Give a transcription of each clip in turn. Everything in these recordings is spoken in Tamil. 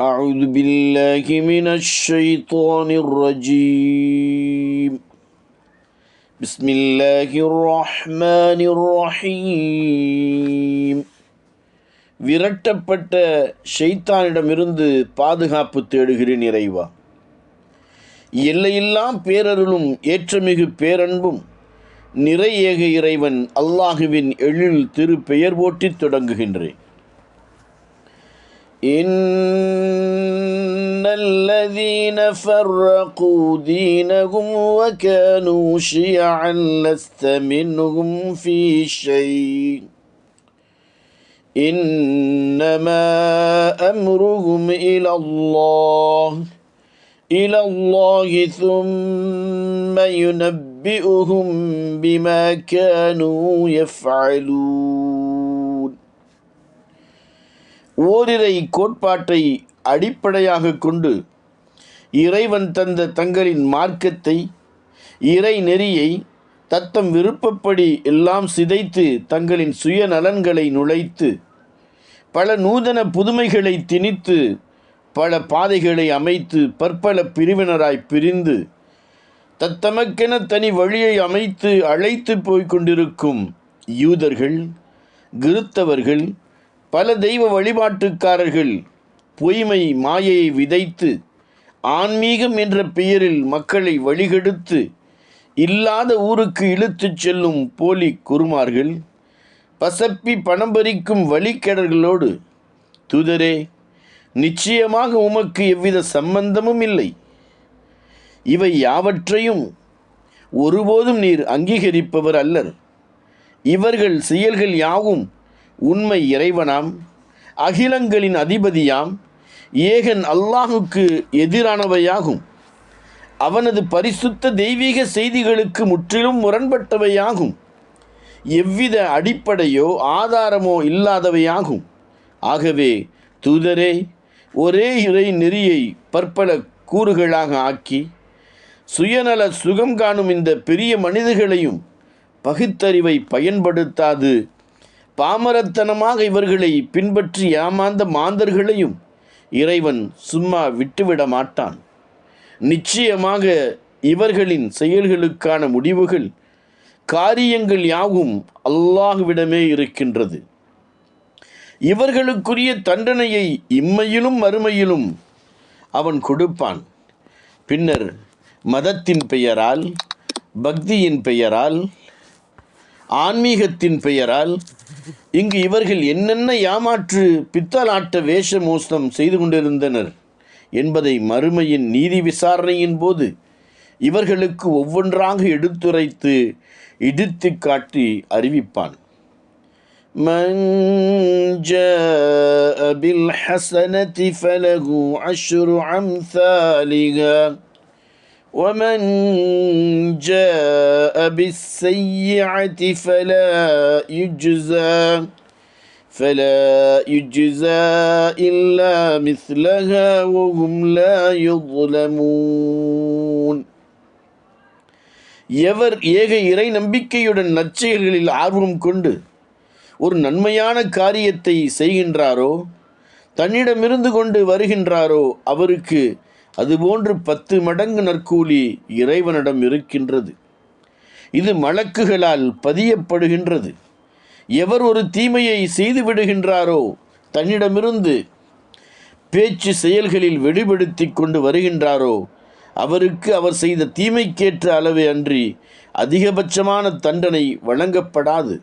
أعوذ بالله من الشيطان الرجيم بسم الله الرحمن الرحيم விரட்டப்பட்ட ஷைத்தானிடமிருந்து பாதுகாப்பு தேடுகிறேன் இறைவா. எல்லையெல்லாம் பேரருளும் ஏற்றமிகு பேரன்பும் நிறை ஏக இறைவன் அல்லாஹுவின் எழில் திரு பெயர் போற்றி தொடங்குகின்றேன். إن الذين فرقوا دينهم وكانوا شيعا لست منهم في شيء إنما أمرهم إلى الله ثم ينبئهم بما كانوا يفعلون. ஓரிரை கோட்பாட்டை அடிப்படையாக கொண்டு இறைவன் தந்த தங்களின் மார்க்கத்தை, இறை நெறியை தத்தம் விருப்பப்படி எல்லாம் சிதைத்து தங்களின் சுயநலன்களை நுழைத்து பல நூதன புதுமைகளை திணித்து பல பாதைகளை அமைத்து பற்பல பிரிவினராய் பிரிந்து தத்தமக்கென தனி வழியை அமைத்து அழைத்து போய்கொண்டிருக்கும் யூதர்கள், கிறித்தவர்கள், பல தெய்வ வழிபாட்டுக்காரர்கள் பொய்மை மாயையை விதைத்து ஆன்மீகம் என்ற பெயரில் மக்களை வழிகெடுத்து இல்லாத ஊருக்கு இழுத்துச் செல்லும் போலி குருமார்கள், பசப்பி பணம் பறிக்கும் வழிகேடர்களோடு, தூதரே, நிச்சயமாக உமக்கு எவ்வித சம்பந்தமும் இல்லை. இவை யாவற்றையும் ஒருபோதும் நீர் அங்கீகரிப்பவர் அல்லர். இவர்கள் செயல்கள் யாவும் உண்மை இறைவனாம், அகிலங்களின் அதிபதியாம், ஏகன் அல்லாஹுக்கு எதிரானவையாகும். அவனது பரிசுத்த தெய்வீக செய்திகளுக்கு முற்றிலும் முரண்பட்டவையாகும். எவ்வித அடிப்படையோ ஆதாரமோ இல்லாதவையாகும். ஆகவே தூதரே, ஒரே இறை நெறியை பற்பல கூறுகளாக ஆக்கி சுயநல சுகம் காணும் இந்த பெரிய மனிதர்களையும் பகுத்தறிவை பயன்படுத்தாது பாமரத்தனமாக இவர்களை பின்பற்றி ஏமாந்த மாந்தர்களையும் இறைவன் சும்மா விட்டுவிட மாட்டான். நிச்சயமாக இவர்களின் செயல்களுக்கான முடிவுகள், காரியங்கள் யாவும் அல்லாஹுவிடமே இருக்கின்றது. இவர்களுக்குரிய தண்டனையை இம்மையிலும் மறுமையிலும் அவன் கொடுப்பான். பின்னர் மதத்தின் பெயரால், பக்தியின் பெயரால், ஆன்மீகத்தின் பெயரால் இங்கு இவர்கள் என்னென்ன ஏமாற்று பித்தலாட்ட வேஷ மோசம் செய்து கொண்டிருந்தனர் என்பதை மறுமையின் நீதி விசாரணையின் போது இவர்களுக்கு ஒவ்வொன்றாக எடுத்துரைத்து இடித்து காட்டி அறிவிப்பான். மன் ஜாஅ பில் ஹஸனதி ஃபலஹு அஷ்ரு அம்சாலிஹா ومن جاء بالسيئة فلا يجزى إلا مثلها وهم لا يظلمون. எவர் ஏக இறை நம்பிக்கையுடன் நற்செயல்களில் ஆர்வம் கொண்டு ஒரு நன்மையான காரியத்தை செய்கின்றாரோ, தன்னிடமிருந்து கொண்டு வருகின்றாரோ, அவருக்கு அதுபோன்று 10 மடங்கு நற்கூலி இறைவனிடம் இருக்கின்றது. இது மலக்குகளால் பதியப்படுகின்றது. எவர் ஒரு தீமையை செய்து விடுகின்றாரோ, தன்னிடமிருந்து பேச்சு செயல்களில் வெளிப்படுத்தி கொண்டு வருகின்றாரோ, அவருக்கு அவர் செய்த தீமைக்கேற்ற அளவே அன்றி அதிகபட்சமான தண்டனை வழங்கப்படாது.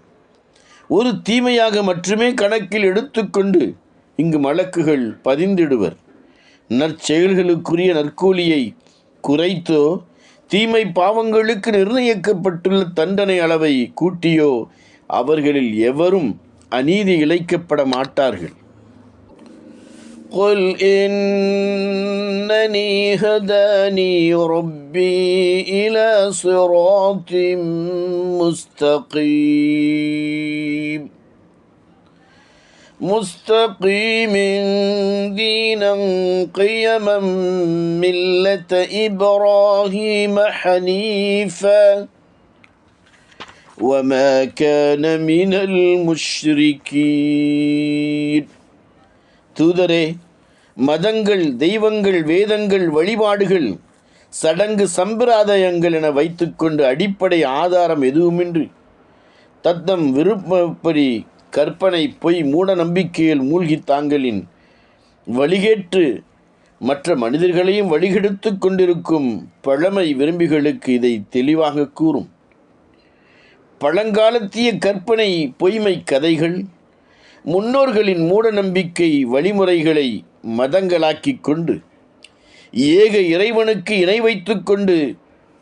ஒரு தீமையாக மட்டுமே கணக்கில் எடுத்துக்கொண்டு இங்கு மலக்குகள் பதிந்திடுவர். நற்செயல்களுக்குரிய நற்கூலியை குறைத்தோ, தீமை பாவங்களுக்கு நிர்ணயிக்கப்பட்டுள்ள தண்டனை அளவை கூட்டியோ அவர்களில் எவரும் அநீதி இழைக்கப்பட மாட்டார்கள். قُلْ إِنَّنِي هَدَانِي رَبِّي إِلَى صِرَاطٍ مستقيم دينا قيما ملة إبراهيم حنيفا وما كان من المشركين. தூதரே, மதங்கள், தெய்வங்கள், வேதங்கள், வழிபாடுகள், சடங்கு சம்பிரதாயங்கள் என வைத்துக்கொண்டு அடிப்படை ஆதாரம் எதுவுமின்றி தத்தம் விருப்பப்படி கற்பனை, பொய், மூட நம்பிக்கையில் மூழ்கி தாங்களின் வழிகேற்று மற்ற மனிதர்களையும் வழிகெடுத்து கொண்டிருக்கும் பழமை விரும்பிகளுக்கு இதை தெளிவாக கூறும். பழங்காலத்திய கற்பனை பொய்மை கதைகள், முன்னோர்களின் மூட நம்பிக்கை வழிமுறைகளை மதங்களாக்கி கொண்டு ஏக இறைவனுக்கு இணை வைத்து கொண்டு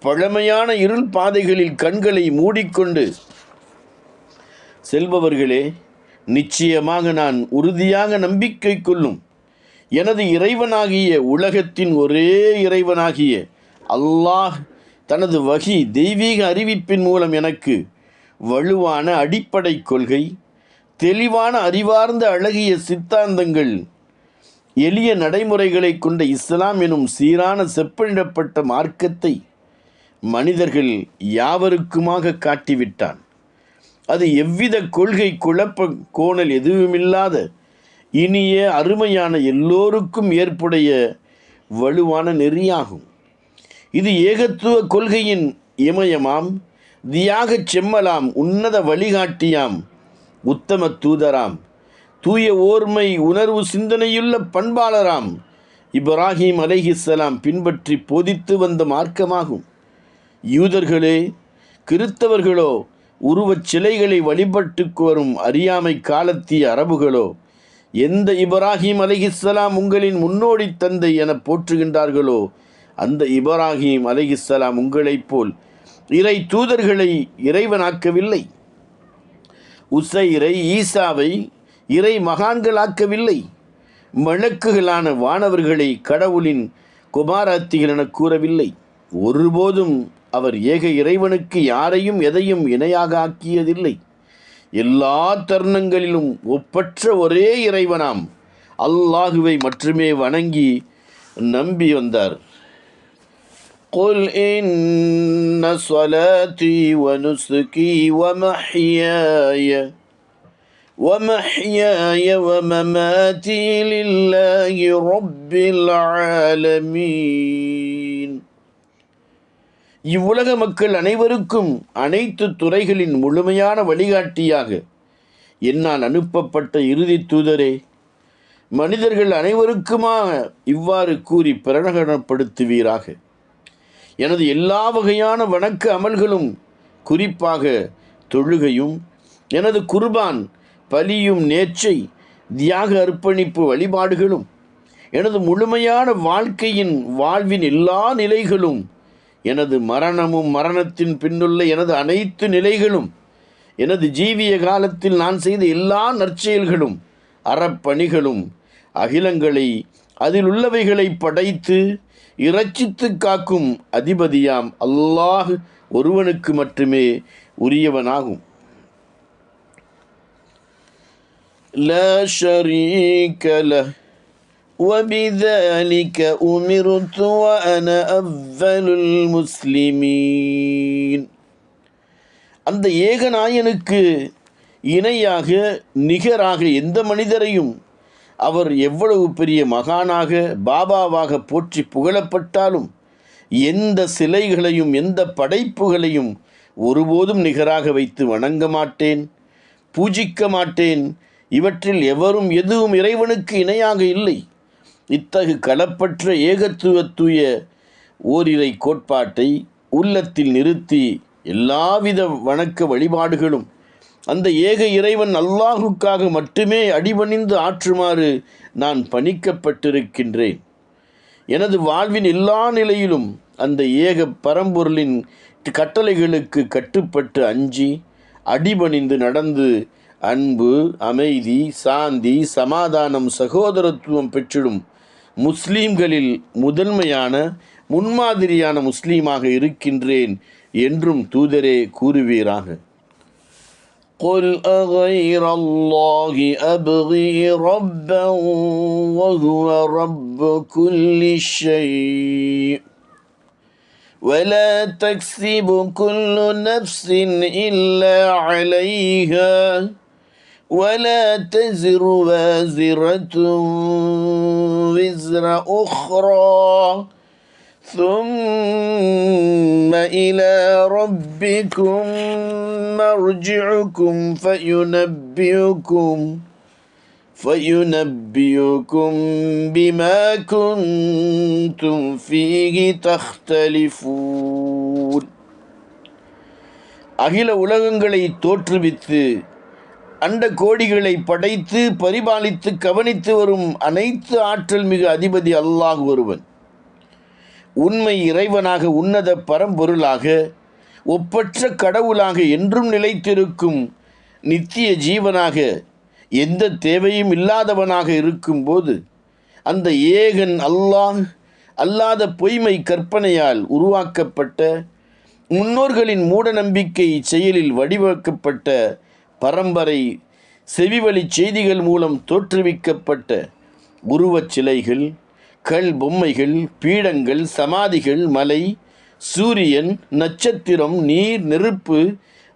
பழமையான இருள் பாதைகளில் கண்களை மூடிக்கொண்டு செல்பவர்களே, நிச்சயமாக நான் உறுதியாக நம்பிக்கை கொள்ளும் எனது இறைவனாகிய, உலகத்தின் ஒரே இறைவனாகிய அல்லாஹ் தனது வகி தெய்வீக அறிவிப்பின் மூலம் எனக்கு வலுவான அடிப்படை கொள்கை, தெளிவான அறிவார்ந்த அழகிய சித்தாந்தங்கள், எளிய நடைமுறைகளை கொண்ட இஸ்லாம் எனும் சீரான செப்பனிடப்பட்ட மார்க்கத்தை மனிதர்கள் யாவருக்குமாக காட்டிவிட்டான். அது எவ்வித கொள்கை குழப்ப கோணல் எதுவுமில்லாத இனிய அருமையான எல்லோருக்கும் ஏற்புடைய வலுவான நெறியாகும். இது ஏகத்துவ கொள்கையின் இமயமாம், தியாகச் செம்மலாம், உன்னத வழிகாட்டியாம், உத்தம தூதராம், தூய ஓர்மை உணர்வு சிந்தனையுள்ள பண்பாளராம் இப்ராஹிம் அலைஹிஸ்ஸலாம் பின்பற்றி போதித்து வந்த மார்க்கமாகும். யூதர்களே, கிறித்தவர்களோ, உருவச் சிலைகளை வழிபட்டு வரும் அறியாமை காலத்திய அரபுகளோ, எந்த இப்ராஹிம் அலைஹிஸ்ஸலாம் உங்களின் முன்னோடி தந்தை என போற்றுகின்றார்களோ, அந்த இப்ராஹிம் அலைஹிஸ்ஸலாம் உங்களைப் போல் இறை தூதர்களை இறைவனாக்கவில்லை. உசைரை, ஈசாவை இறை மகான்களாக்கவில்லை. மலக்குகளான வானவர்களை கடவுளின் குமாரத்திகள் என கூறவில்லை. ஒருபோதும் அவர் ஏக இறைவனுக்கு யாரையும் எதையும் இணையாக ஆக்கியதில்லை. எல்லா தருணங்களிலும் ஒப்பற்ற ஒரே இறைவனாம் அல்லாஹுவை மட்டுமே வணங்கி நம்பி வந்தார். قُلْ إِنَّ صَلَاتِي وَنُسُكِي وَمَحْيَايَ وَمَمَاتِي لِلَّهِ رَبِّ الْعَالَمِينَ. இவ்வுலக மக்கள் அனைவருக்கும் அனைத்து துறைகளின் முழுமையான வழிகாட்டியாக என்னால் அனுப்பப்பட்ட இறுதி தூதரே, மனிதர்கள் அனைவருக்குமாக இவ்வாறு கூறி பிரகடனப்படுத்துவீராக. எனது எல்லா வகையான வணக்க அமல்களும், குறிப்பாக தொழுகையும், எனது குர்பான், பலியும், நேர்ச்சை, தியாக அர்ப்பணிப்பு வழிபாடுகளும், எனது முழுமையான வாழ்வின் எல்லா நிலைகளும், எனது மரணமும் மரணத்தின் பின்னுள்ள எனது அனைத்து நிலைகளும், எனது ஜீவிய காலத்தில் நான் செய்த எல்லா நற்செயல்களும், அறப்பணிகளும், அகிலங்களை அதில் உள்ளவைகளை படைத்து இரட்சித்து காக்கும் அதிபதியாம் அல்லாஹ் ஒருவனுக்கு மட்டுமே உரியவனாகும். லா ஷரீக லஹ் وَبِذَلِكَ أُمِرْتُ وَأَنَا أَوَّلُ الْمُسْلِمِينَ. அந்த ஏகநாயனுக்கு இணையாக நிகராக எந்த மனிதரையும் அவர் எவ்வளவு பெரிய மகானாக, பாபாவாக போற்றி புகழப்பட்டாலும், எந்த சிலைகளையும் எந்த படைப்புகளையும் ஒருபோதும் நிகராக வைத்து வணங்க மாட்டேன், பூஜிக்க மாட்டேன். இவற்றில் எதுவும் இறைவனுக்கு இணையாக இல்லை. இத்தகு களப்பற்ற ஏகத்துவ தூய ஓரிரை கோட்பாட்டை உள்ளத்தில் நிறுத்தி எல்லாவித வணக்க வழிபாடுகளும் அந்த ஏக இறைவன் அல்லாஹுக்காக மட்டுமே அடிபணிந்து ஆற்றுமாறு நான் பணிக்கப்பட்டிருக்கின்றேன். எனது வாழ்வின் எல்லா நிலையிலும் அந்த ஏக பரம்பொருளின் கட்டளைகளுக்கு கட்டுப்பட்டு அஞ்சி அடிபணிந்து நடந்து அன்பு, அமைதி, சாந்தி, சமாதானம், சகோதரத்துவம் பெற்றிடும் முஸ்லீம்களில் முதன்மையான முன்மாதிரியான முஸ்லீமாக இருக்கின்றேன் என்றும் தூதரே கூறுவீராக. قُلْ أَغَيْرَ اللَّهِ أَبْغِي رَبًّا وَهُوَ رَبُّ كُلِّ شَيْءٍ وَلَا تَكْسِبُ كُلُّ نَفْسٍ إِلَّا عَلَيْهَا ولا تزر وازرة وزر وزر أخرى ثم إلى ربكم مرجعكم فينبئكم بما كنتم فيه تختلفون. அகில உலகங்களை தோற்றுவித்து அண்ட கோடிகளை படைத்து பரிபாலித்து கவனித்து வரும் அனைத்து ஆற்றல் மிகு அதிபதி அல்லாஹ் ஒருவன். உண்மை இறைவனாக, உன்னத பரம்பொருளாக, ஒப்பற்ற கடவுளாக, என்றும் நிலைத்திருக்கும் நித்திய ஜீவனாக, எந்த தேவையும் இல்லாதவனாக இருக்கும்போது அந்த ஏகன் அல்லாஹ் அல்லாத பொய்மை கற்பனையால் உருவாக்கப்பட்ட, முன்னோர்களின் மூட நம்பிக்கை செயலில் வடிவமைக்கப்பட்ட, பரம்பரை செவிவழி செய்திகள் மூலம் தோற்றுவிக்கப்பட்ட உருவச் சிலைகள், கல் பொம்மைகள், பீடங்கள், சமாதிகள், மலை, சூரியன், நட்சத்திரம், நீர், நெருப்பு,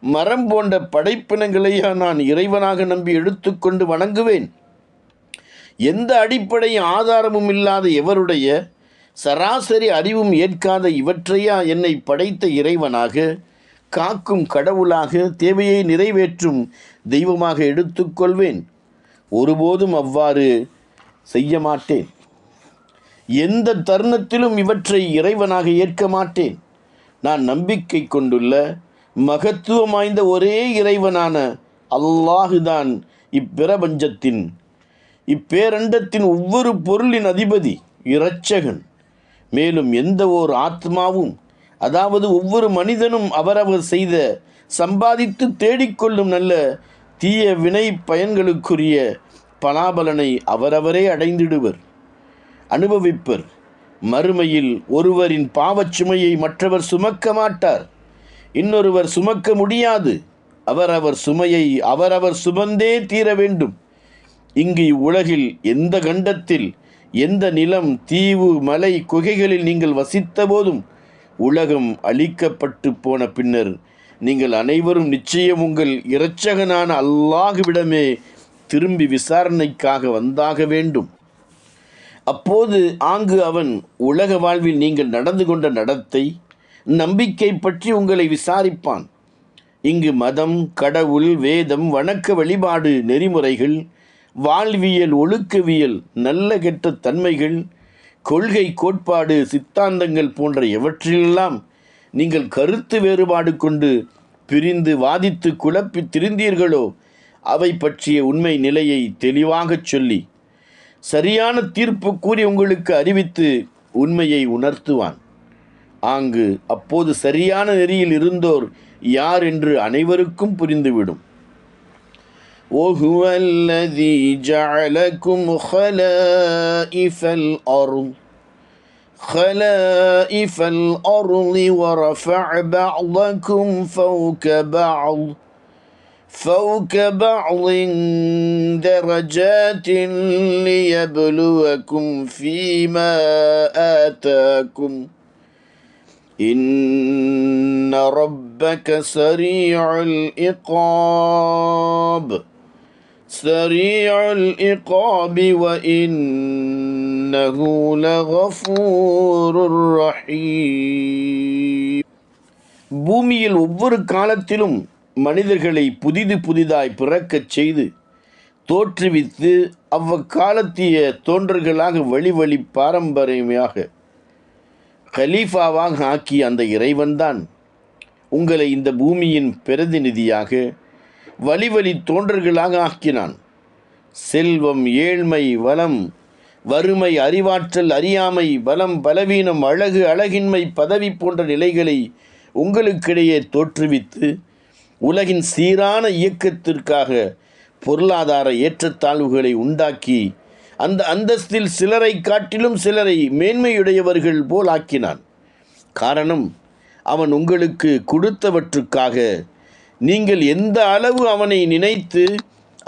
மரம் போன்ற படைப்பினங்களையா நான் இறைவனாக நம்பி எடுத்துக்கொண்டு வணங்குவேன்? எந்த அடிப்படை ஆதாரமும் இல்லாத எவருடைய சராசரி அறிவும் ஏற்காத இவற்றையா என்னை படைத்த இறைவனாக, காக்கும் கடவுளாக, தேவையை நிறைவேற்றும் தெய்வமாக எடுத்துக்கொள்வேன்? ஒருபோதும் அவ்வாறு செய்ய மாட்டேன். எந்த தருணத்திலும் இவற்றை இறைவனாக ஏற்க மாட்டேன். நான் நம்பிக்கை கொண்டுள்ள மகத்துவம் வாய்ந்த ஒரே இறைவனான அல்லாஹுதான் இப்பிரபஞ்சத்தின், இப்பேரண்டத்தின் ஒவ்வொரு பொருளின் அதிபதி, இரட்சகன். மேலும் எந்த ஓர் ஆத்மாவும், அதாவது ஒவ்வொரு மனிதனும் அவரவர் செய்த சம்பாதித்து தேடிக்கொள்ளும் நல்ல தீய வினை பயன்களுக்குரிய பலாபலனை அவரவரே அடைந்திடுவர், அனுபவிப்பர். மறுமையில் ஒருவரின் பாவச்சுமையை மற்றவர் சுமக்க மாட்டார், இன்னொருவர் சுமக்க முடியாது. அவரவர் சுமையை அவரவர் சுமந்தே தீர வேண்டும். இங்கு இவ்வுலகில் எந்த கண்டத்தில், எந்த நிலம், தீவு, மலை, குகைகளில் நீங்கள் வசித்த போதும், உலகம் அழிக்கப்பட்டு போன பின்னர் நீங்கள் அனைவரும் நிச்சயம் உங்கள் இரட்சகனான அல்லாஹ்விடமே திரும்பி விசாரணைக்காக வந்தாக வேண்டும். அப்போது ஆங்கு அவன் உலக வாழ்வில் நீங்கள் நடந்து கொண்ட நடத்தை, நம்பிக்கை பற்றி உங்களை விசாரிப்பான். இங்கு மதம், கடவுள், வேதம், வணக்க வழிபாடு, நெறிமுறைகள், வாழ்வியல், ஒழுக்கவியல், நல்ல கெட்ட தன்மைகள், கொள்கை, கோட்பாடு, சித்தாந்தங்கள் போன்ற எவற்றிலெல்லாம் நீங்கள் கருத்து வேறுபாடு கொண்டு பிரிந்து வாதித்து குழப்பி திரிந்தீர்களோ அவை பற்றிய உண்மை நிலையை தெளிவாகச் சொல்லி சரியான தீர்ப்பு கூறி உங்களுக்கு அறிவித்து உண்மையை உணர்த்துவான். ஆங்கு அப்போது சரியான நெறியில் இருந்தோர் யார் என்று அனைவருக்கும் புரிந்துவிடும். وَهُوَ الَّذِي جَعَلَكُمْ خَلَائِفَ الْأَرْضِ وَرَفَعَ بَعْضَكُمْ فَوْقَ بَعْضٍ دَرَجَاتٍ لِيَبْلُوَكُمْ فِيمَا آتَاكُمْ إِنَّ رَبَّكَ سَرِيعُ الْعِقَابِ وَإِنَّهُ لَغَفُورٌ رَحِيمٌ. பூமியில் ஒவ்வொரு காலத்திலும் மனிதர்களை புதிதாய் பிறக்கச் செய்து தோற்றுவித்து அவ்வக்காலத்திய தோன்றல்களாக வழி பாரம்பரியமாக கலீஃபாவாக ஆக்கிய அந்த இறைவன்தான் உங்களை இந்த பூமியின் பிரதிநிதியாக வழி தோன்றல்களாக ஆக்கினான். செல்வம், ஏழ்மை, வளம், வறுமை, அறிவாற்றல், அறியாமை, பலம், பலவீனம், அழகு, அழகின்மை, பதவி போன்ற நிலைகளை உங்களுக்கிடையே தோற்றுவித்து உலகின் சீரான இயக்கத்திற்காக பொருளாதார ஏற்றத்தாழ்வுகளை உண்டாக்கி அந்த அந்தஸ்தில் சிலரை காட்டிலும் சிலரை மேன்மையுடையவர்கள் போல் ஆக்கினான். காரணம், அவன் உங்களுக்கு கொடுத்தவற்றுக்காக நீங்கள் எந்த அளவு அவனை நினைத்து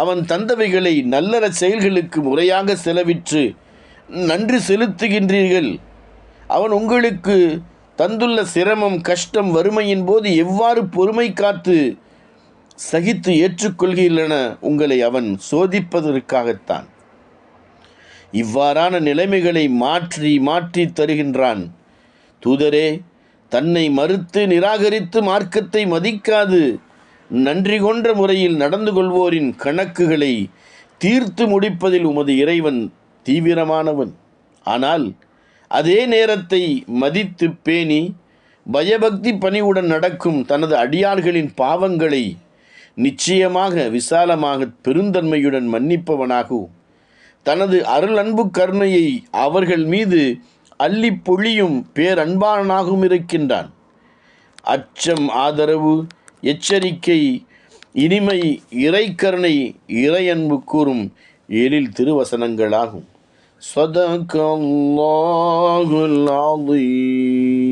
அவன் தந்தவைகளை நல்லற செயல்களுக்கு முறையாக செலவிற்று நன்றி செலுத்துகின்றீர்கள். அவன் உங்களுக்கு தந்துள்ள சிரமம், கஷ்டம், வறுமையின் போது எவ்வாறு பொறுமை காத்து சகித்து ஏற்றுக்கொள்கிறீர்கள் என உங்களை அவன் சோதிப்பதற்காகத்தான். இவ்வாறான நிலைமைகளை மாற்றி மாற்றி தருகின்றான். தூதரே, தன்னை மறுத்து நிராகரித்து மார்க்கத்தை மதிக்காது நன்றி கொன்ற முறையில் நடந்து கொள்வோரின் கணக்குகளை தீர்த்து முடிப்பதில் உமது இறைவன் தீவிரமானவன். ஆனால் அதே நேரத்தை மதித்து பேணி பயபக்தி பணிவுடன் நடக்கும் தனது அடியார்களின் பாவங்களை நிச்சயமாக விசாலமாக பெருந்தன்மையுடன் மன்னிப்பவனாகவும் தனது அருள் அன்பு கருணையை அவர்கள் மீது அள்ளி பொழியும் பேரன்பானாகவும் இருக்கின்றான். அச்சம், ஆதரவு, எச்சரிக்கை, இனிமை, இறைக்கருணை, இறையன்பு கூறும் எழில் திருவசனங்களாகும். ஸதகல்லாஹுல் அஸீம்.